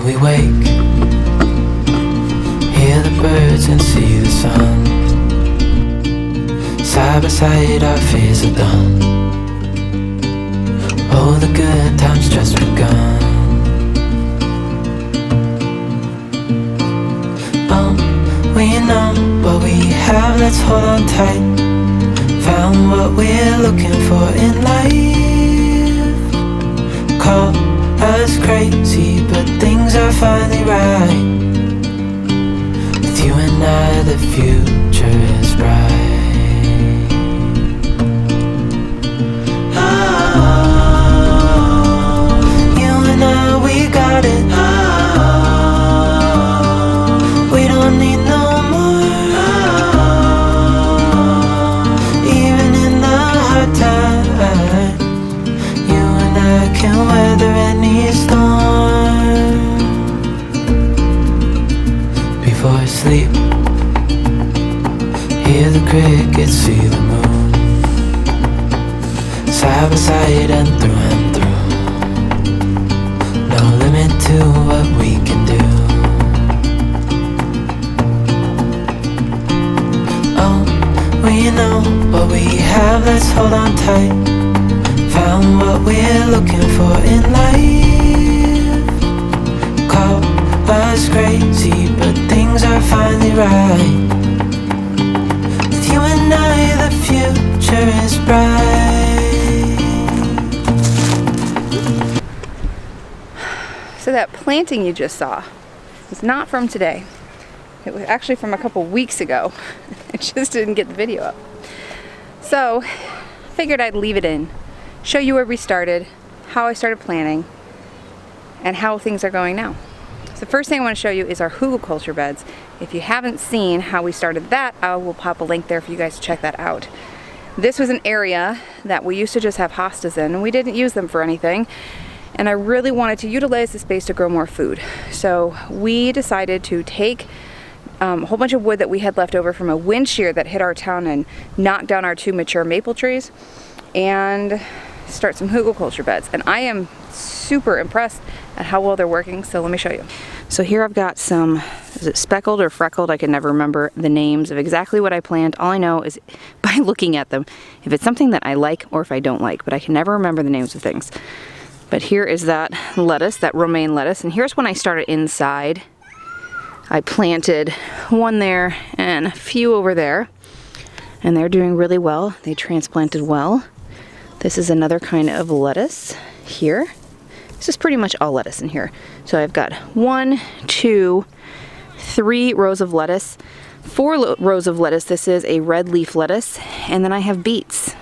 we wake, hear the birds and see the sun. Side by side our fears are done. Oh, the good times just begun. Oh, we know what we have, let's hold on tight. Found what we're looking for in life. Call us crazy, but things are finally right. With you and I, the future is bright. We got it. We don't need no more. Even in the hard times, you and I can weather any storm. Before I sleep, hear the crickets, see the moon. Side by side and through and through. No limit to what we can do. Oh, we know what we have, let's hold on tight. Found what we're looking for in life. Call us crazy, but things are finally right. With you and I, the future is bright. So that planting you just saw was not from today. It was actually from a couple weeks ago. I just didn't get the video up. So, figured I'd leave it in, show you where we started, how I started planting, and how things are going now. So the first thing I want to show you is our hugelkultur beds. If you haven't seen how we started that, I will pop a link there for you guys to check that out. This was an area that we used to just have hostas in, and we didn't use them for anything. And I really wanted to utilize the space to grow more food. So we decided to take a whole bunch of wood that we had left over from a wind shear that hit our town and knocked down our 2 mature maple trees and start some hugelkultur beds. And I am super impressed at how well they're working, so let me show you. So here I've got some, is it speckled or freckled? I can never remember the names of exactly what I planted. All I know is by looking at them, if it's something that I like or if I don't like, but I can never remember the names of things. But here is that lettuce, that romaine lettuce, and here's when I started inside. I planted one there and a few over there, and they're doing really well. They transplanted well. This is another kind of lettuce here. This is pretty much all lettuce in here. So I've got 1, 2, 3 rows of lettuce, 4 rows of lettuce. This is a red leaf lettuce, and then I have beets.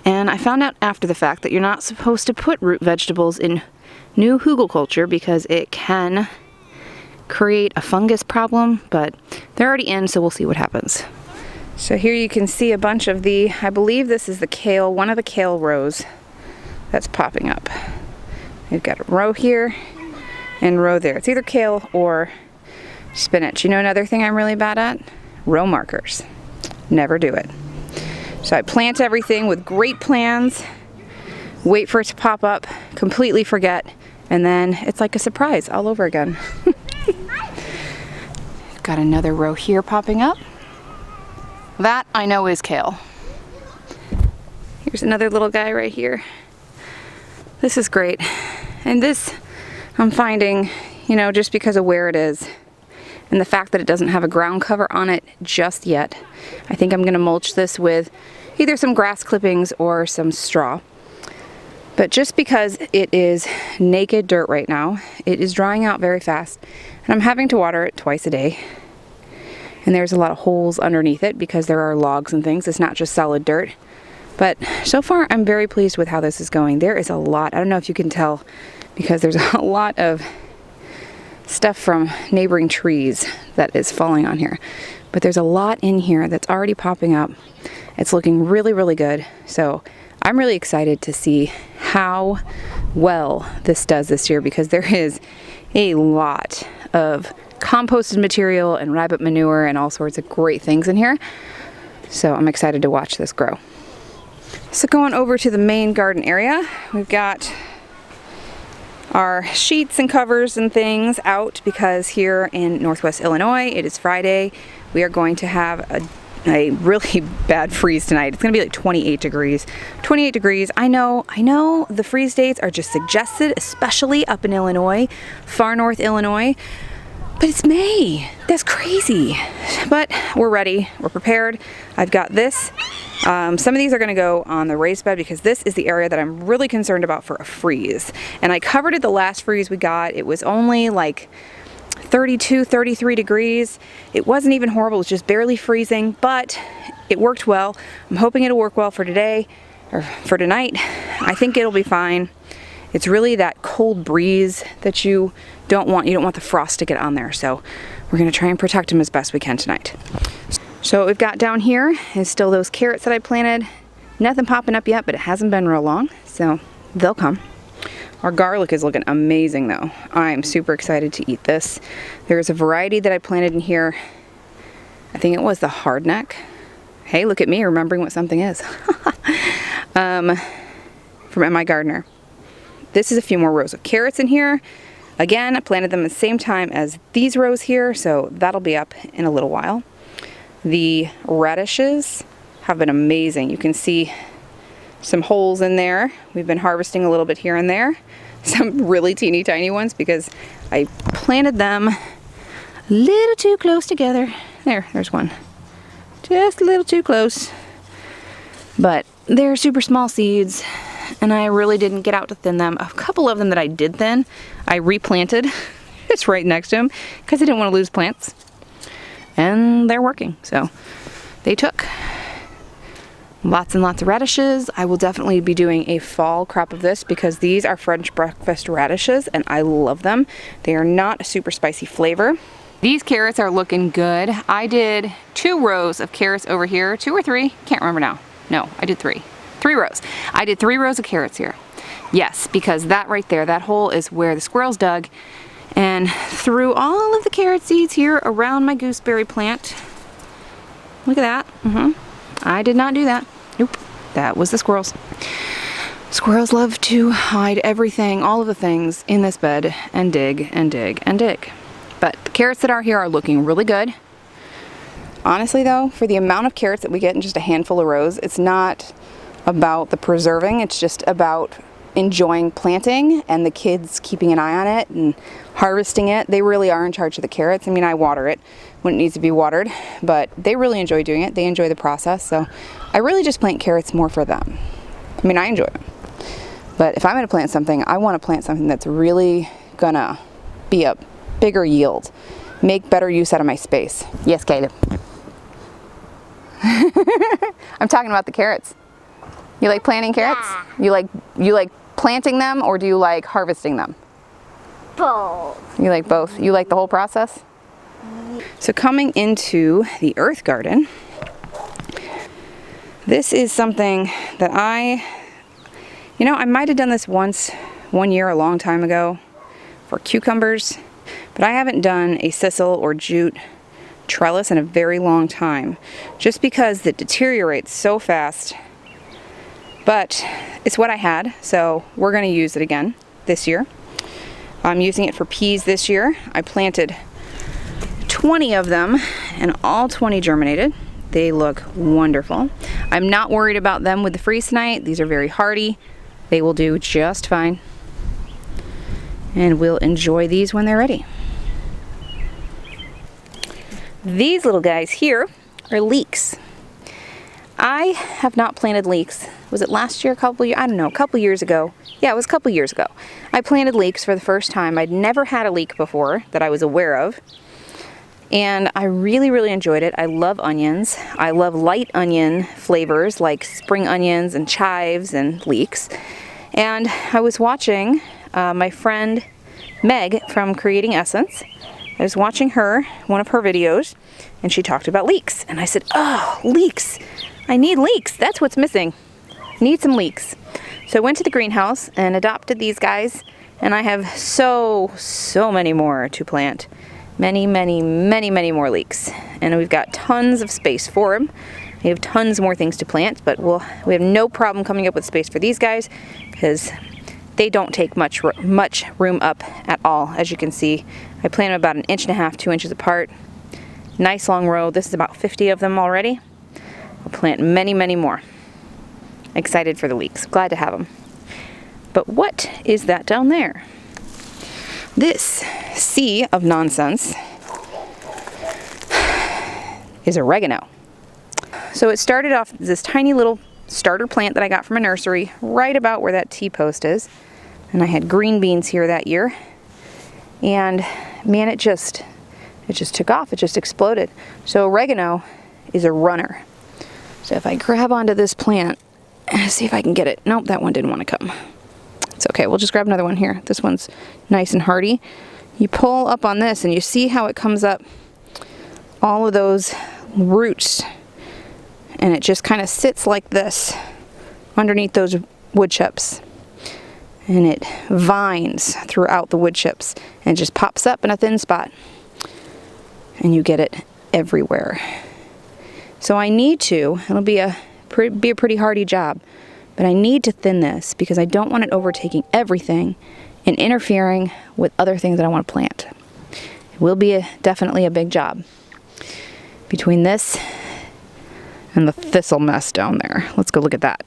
And I found out after the fact that you're not supposed to put root vegetables in new hugelkultur because it can create a fungus problem, but they're already in, so we'll see what happens. So here you can see a bunch of the, I believe this is the kale, one of the kale rows that's popping up. We've got a row here and row there. It's either kale or spinach. You know another thing I'm really bad at? Row markers. Never do it. So I plant everything with great plans, wait for it to pop up, completely forget, and then it's like a surprise all over again. Got another row here popping up. That I know is kale. Here's another little guy right here. This is great. And this I'm finding, you know, just because of where it is and the fact that it doesn't have a ground cover on it just yet. I think I'm going to mulch this with either some grass clippings or some straw. But just because it is naked dirt right now, it is drying out very fast, and I'm having to water it twice a day. And there's a lot of holes underneath it because there are logs and things. It's not just solid dirt. But so far, I'm very pleased with how this is going. There is a lot, I don't know if you can tell, because there's a lot of stuff from neighboring trees that is falling on here. But there's a lot in here that's already popping up. It's looking really, really good. So I'm really excited to see how well this does this year, because there is a lot of composted material and rabbit manure and all sorts of great things in here. So I'm excited to watch this grow. So going over to the main garden area, we've got our sheets and covers and things out because here in Northwest Illinois, it is Friday. We are going to have a really bad freeze tonight. It's gonna be like 28 degrees. 28 degrees. I know the freeze dates are just suggested, especially up in Illinois, far north Illinois. But it's May. That's crazy. But we're ready. We're prepared. I've got this. Some of these are going to go on the raised bed because this is the area that I'm really concerned about for a freeze. And I covered it the last freeze we got. It was only like 32, 33 degrees. It wasn't even horrible. It was just barely freezing, but it worked well. I'm hoping it'll work well for today or for tonight. I think it'll be fine. It's really that cold breeze that you don't want. You don't want the frost to get on there. So we're going to try and protect them as best we can tonight. So what we've got down here is still those carrots that I planted. Nothing popping up yet, but it hasn't been real long, so they'll come. Our garlic is looking amazing though. I'm super excited to eat this. There's a variety that I planted in here. I think it was the hardneck. Hey, look at me remembering what something is. From My Gardener. This is a few more rows of carrots in here. Again, I planted them at the same time as these rows here, so that'll be up in a little while. The radishes have been amazing. You can see some holes in there. We've been harvesting a little bit here and there. Some really teeny tiny ones because I planted them a little too close together. There's one. Just a little too close. But they're super small seeds and I really didn't get out to thin them. A couple of them that I did thin, I replanted just right next to them because I didn't want to lose plants. And they're working, so they took. Lots and lots of radishes. I will definitely be doing a fall crop of this because these are French breakfast radishes and I love them. They are not a super spicy flavor. These carrots are looking good. I did 2 rows of carrots over here, 2 or 3, can't remember now. No, I did 3 rows. I did 3 rows of carrots here. Yes, because that right there, that hole is where the squirrels dug and threw all of the carrot seeds here around my gooseberry plant. Look at that. I did not do that. Nope, that was the squirrels. Squirrels love to hide everything, all of the things in this bed and dig and dig and dig. But the carrots that are here are looking really good. Honestly though, for the amount of carrots that we get in just a handful of rows, it's not about the preserving, it's just about enjoying planting and the kids keeping an eye on it and harvesting it. They really are in charge of the carrots. I mean, I water it when it needs to be watered, but they really enjoy doing it. They enjoy the process. So I really just plant carrots more for them. I mean, I enjoy them. But if I'm gonna plant something, I wanna plant something that's really gonna be a bigger yield, make better use out of my space. Yes, Caleb. I'm talking about the carrots. You like planting carrots? Yeah. You like planting them or do you like harvesting them? Both. You like both? You like the whole process? So coming into the earth garden, this is something that I might have done this once, one year, a long time ago for cucumbers, but I haven't done a sisal or jute trellis in a very long time, just because it deteriorates so fast. But it's what I had, so we're going to use it again this year. I'm using it for peas this year. I planted 20 of them and all 20 germinated. They look wonderful. I'm not worried about them with the freeze tonight. These are very hardy. They will do just fine. And we'll enjoy these when they're ready. These little guys here are leeks. I have not planted leeks. Was it last year, a couple years? I don't know, a couple years ago. Yeah, it was a couple years ago. I planted leeks for the first time. I'd never had a leek before that I was aware of. And I really, really enjoyed it. I love onions. I love light onion flavors like spring onions and chives and leeks. And I was watching my friend Meg from Creating Essence. I was watching her, one of her videos, and she talked about leeks. And I said, oh, leeks. I need leeks. That's what's missing. Need some leeks. So I went to the greenhouse and adopted these guys, and I have so many more to plant. Many more leeks. And we've got tons of space for them. We have tons more things to plant, but we have no problem coming up with space for these guys because they don't take much room up at all. As you can see, I plant them about 1.5 inches, 2 inches apart. Nice long row. This is about 50 of them already. I'll plant many, many more. Excited for the weeks. Glad to have them. But what is that down there? This sea of nonsense is oregano. So it started off as this tiny little starter plant that I got from a nursery right about where that T-post is. And I had green beans here that year. And man, it just took off. It just exploded. So oregano is a runner. So if I grab onto this plant, see if I can get it. Nope, that one didn't want to come. It's okay, we'll just grab another one here. This one's nice and hardy. You pull up on this and you see how it comes up, all of those roots, and it just kind of sits like this underneath those wood chips. And it vines throughout the wood chips and just pops up in a thin spot. And you get it everywhere. So I need to, it'll be a pretty hardy job, but I need to thin this because I don't want it overtaking everything and interfering with other things that I want to plant. It will be definitely a big job between this and the thistle mess down there. Let's go look at that.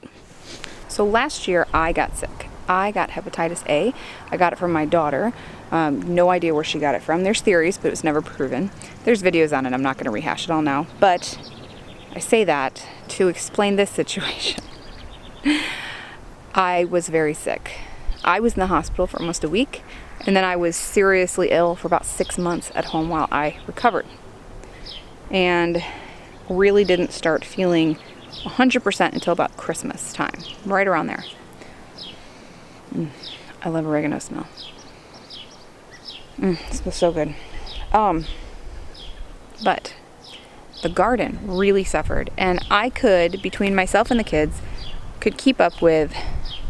So last year I got sick. I got hepatitis A. I got it from my daughter. No idea where she got it from. There's theories, but it was never proven. There's videos on it. I'm not going to rehash it all now. But I say that to explain this situation. I was very sick. I was in the hospital for almost a week, and then I was seriously ill for about 6 months at home while I recovered. And really didn't start feeling 100% until about Christmas time, right around there. I love oregano smell. It smells so good. But the garden really suffered, and I could, between myself and the kids, could keep up with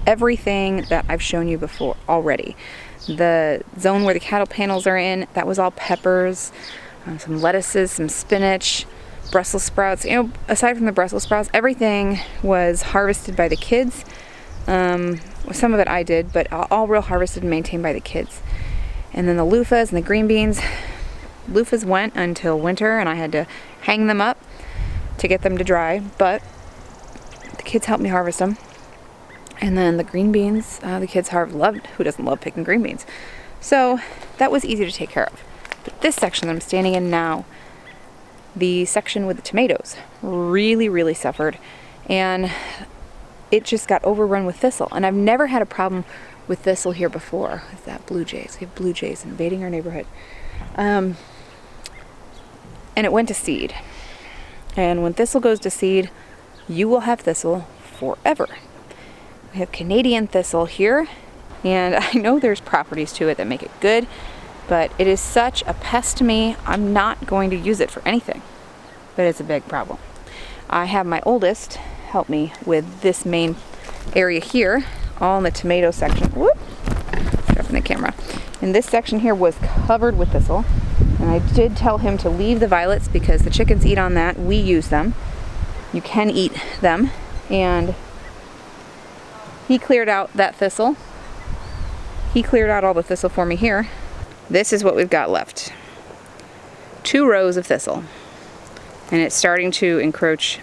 everything that I've shown you before already. The zone where the cattle panels are in, that was all peppers, some lettuces, some spinach, Brussels sprouts. You know, aside from the Brussels sprouts, everything was harvested by the kids. Some of it I did, but all real harvested and maintained by the kids. And then the loofahs and the green beans. Loofahs went until winter, and I had to hang them up to get them to dry, but the kids helped me harvest them. And then the green beans, the kids loved. Who doesn't love picking green beans? So that was easy to take care of. But this section that I'm standing in now, the section with the tomatoes, really suffered, and it just got overrun with thistle. And I've never had a problem with thistle here before. Is that blue jays? We have blue jays invading our neighborhood. And it went to seed. And when thistle goes to seed, you will have thistle forever. We have Canadian thistle here, and I know there's properties to it that make it good, but it is such a pest to me, I'm not going to use it for anything. But it's a big problem. I have my oldest help me with this main area here, all in the tomato section. Whoop! Dropping the camera. And this section here was covered with thistle. And I did tell him to leave the violets because the chickens eat on that. We use them. You can eat them. And he cleared out that thistle. He cleared out all the thistle for me here. This is what we've got left. 2 rows of thistle. And it's starting to encroach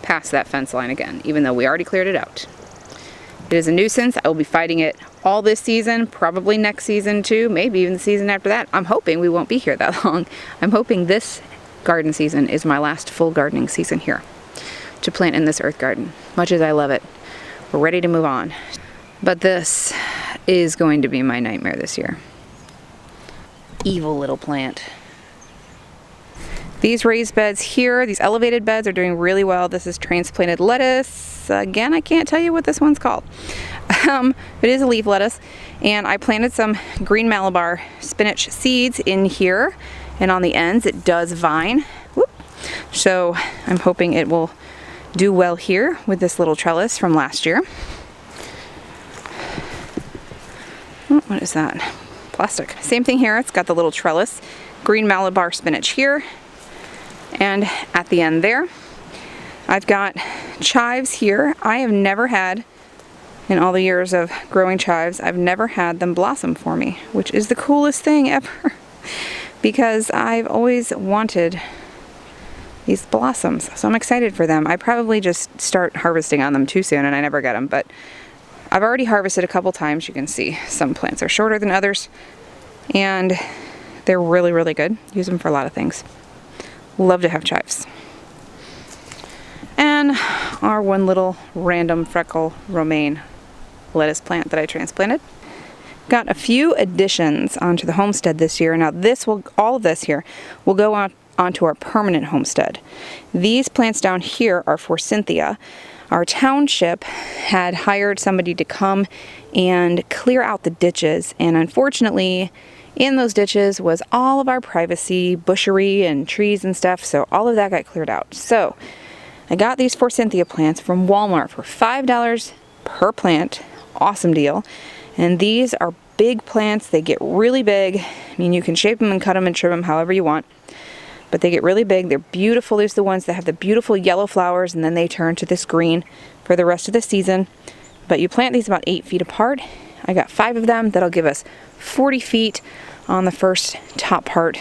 past that fence line again, even though we already cleared it out. It is a nuisance. I will be fighting it all this season, probably next season too, maybe even the season after that. I'm hoping we won't be here that long. I'm hoping this garden season is my last full gardening season here to plant in this earth garden. Much as I love it, we're ready to move on. But this is going to be my nightmare this year. Evil little plant. These raised beds here, these elevated beds are doing really well. This is transplanted lettuce. Again, I can't tell you what this one's called. It is a leaf lettuce. And I planted some green Malabar spinach seeds in here. And on the ends, it does vine. Whoop. So I'm hoping it will do well here with this little trellis from last year. Oh, what is that? Plastic. Same thing here. It's got the little trellis. Green Malabar spinach here. And at the end there, I've got chives here. I have never had In all the years of growing chives, I've never had them blossom for me, which is the coolest thing ever because I've always wanted these blossoms. So I'm excited for them. I probably just start harvesting on them too soon and I never get them, but I've already harvested a couple times. You can see some plants are shorter than others and they're really, really good. Use them for a lot of things. Love to have chives. And our one little random freckle romaine lettuce plant that I transplanted. Got a few additions onto the homestead this year. Now all of this here will go onto our permanent homestead. These plants down here are for Cynthia. Our township had hired somebody to come and clear out the ditches, and unfortunately in those ditches was all of our privacy, bushery and trees and stuff, so all of that got cleared out. So I got these for Cynthia plants from Walmart for $5 per plant. Awesome deal. And these are big plants. They get really big. I mean, you can shape them and cut them and trim them however you want, but they get really big. They're beautiful. There's the ones that have the beautiful yellow flowers and then they turn to this green for the rest of the season. But you plant these about 8 feet apart. I got 5 of them. That'll give us 40 feet on the first top part.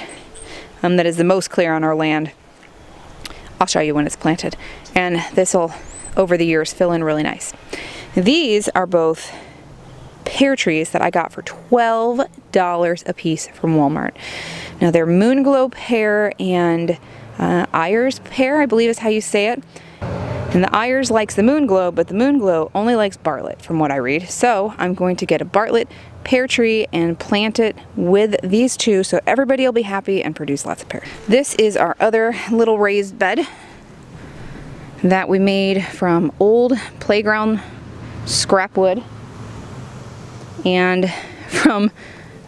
That is the most clear on our land. I'll show you when it's planted. And this will, over the years, fill in really nice. These are both pear trees that I got for $12 a piece from Walmart. Now they're Moonglow pear and Ayers pear, I believe is how you say it. And the Ayers likes the Moonglow, but the Moonglow only likes Bartlett from what I read. So I'm going to get a Bartlett pear tree and plant it with these two so everybody will be happy and produce lots of pear. This is our other little raised bed that we made from old playground scrap wood and from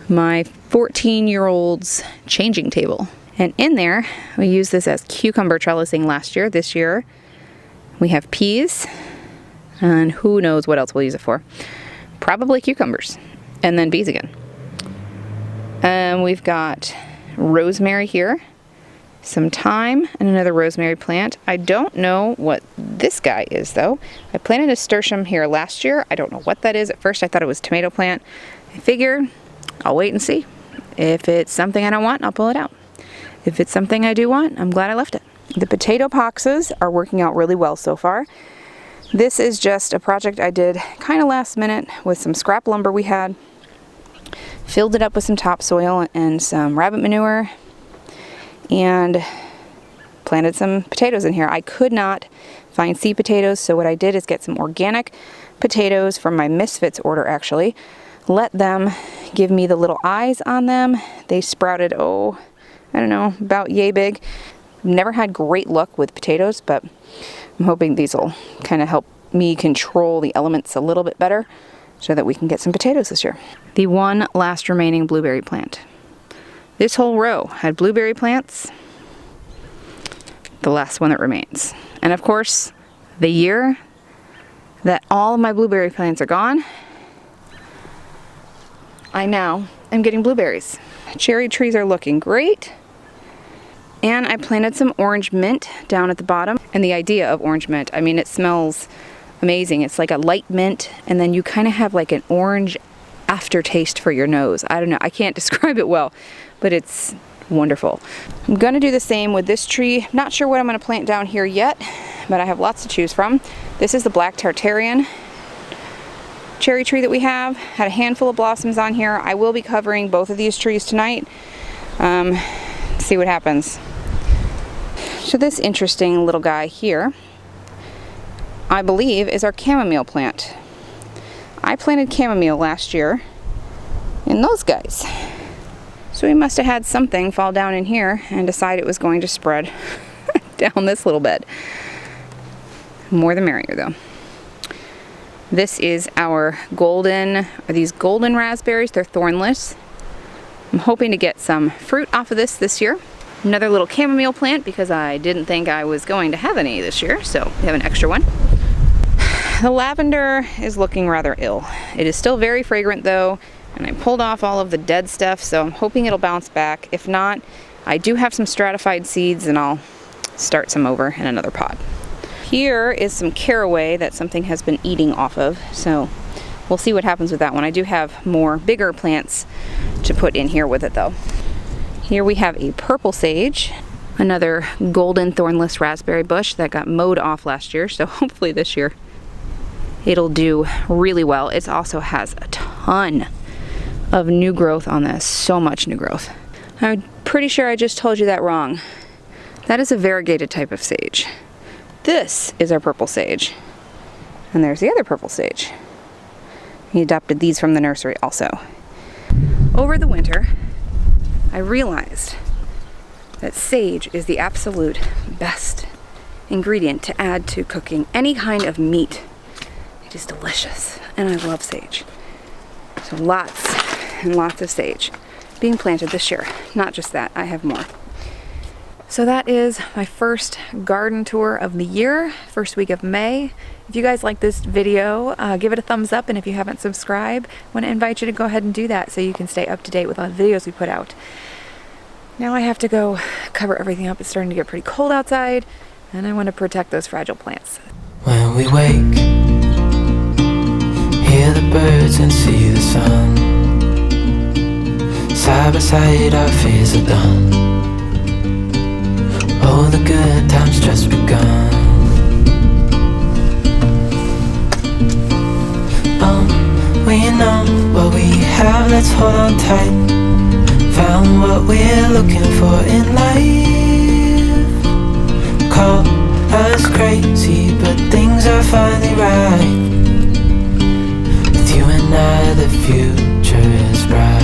my 14-year-old's changing table. And in there, we used this as cucumber trellising last year. This year, we have peas, and who knows what else we'll use it for. Probably cucumbers, and then bees again. We've got rosemary here, some thyme, and another rosemary plant. I don't know what this guy is though. I planted a nasturtium here last year. I don't know what that is. At first I thought it was a tomato plant. I figure I'll wait and see. If it's something I don't want, I'll pull it out. If it's something I do want, I'm glad I left it. The potato boxes are working out really well so far. This is just a project I did kind of last minute with some scrap lumber we had. Filled it up with some topsoil and some rabbit manure and planted some potatoes in here. I could not find seed potatoes, so what I did is get some organic potatoes from my Misfits order actually. Let them give me the little eyes on them. They sprouted, I don't know, about yay big. Never had great luck with potatoes, but I'm hoping these will kind of help me control the elements a little bit better so that we can get some potatoes this year. The one last remaining blueberry plant. This whole row had blueberry plants, the last one that remains. And of course, the year that all of my blueberry plants are gone, I now am getting blueberries. Cherry trees are looking great. And I planted some orange mint down at the bottom. And the idea of orange mint, I mean, it smells amazing. It's like a light mint, and then you kind of have like an orange aftertaste for your nose. I don't know, I can't describe it well, but it's wonderful. I'm gonna do the same with this tree. Not sure what I'm gonna plant down here yet, but I have lots to choose from. This is the black Tartarian cherry tree that we have. Had a handful of blossoms on here. I will be covering both of these trees tonight. See what happens. So this interesting little guy here, I believe, is our chamomile plant. I planted chamomile last year in those guys. So we must have had something fall down in here and decide it was going to spread down this little bed. More the merrier though. This is our these golden raspberries. They're thornless. I'm hoping to get some fruit off of this year. Another little chamomile plant because I didn't think I was going to have any this year, so we have an extra one. The lavender is looking rather ill. It is still very fragrant though, and I pulled off all of the dead stuff, so I'm hoping it'll bounce back. If not, I do have some stratified seeds and I'll start some over in another pot. Here is some caraway that something has been eating off of, so we'll see what happens with that one. I do have more bigger plants to put in here with it though. Here we have a purple sage, another golden thornless raspberry bush that got mowed off last year, so hopefully this year it'll do really well. It also has a ton of new growth on this, so much new growth. I'm pretty sure I just told you that wrong. That is a variegated type of sage. This is our purple sage. And there's the other purple sage. He adopted these from the nursery also. Over the winter, I realized that sage is the absolute best ingredient to add to cooking any kind of meat. It is delicious, and I love sage. So lots and lots of sage being planted this year. Not just that, I have more. So that is my first garden tour of the year, first week of May. If you guys like this video, give it a thumbs up, and if you haven't subscribed, I want to invite you to go ahead and do that so you can stay up to date with all the videos we put out. Now I have to go cover everything up. It's starting to get pretty cold outside, and I want to protect those fragile plants. When we wake, hear the birds and see the sun. Side by side our fears are done. Oh, the good times just begun. We know what we have, let's hold on tight. Found what we're looking for in life. Call us crazy, but things are finally right. With you and I, the future is bright.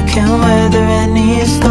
Can weather any storm.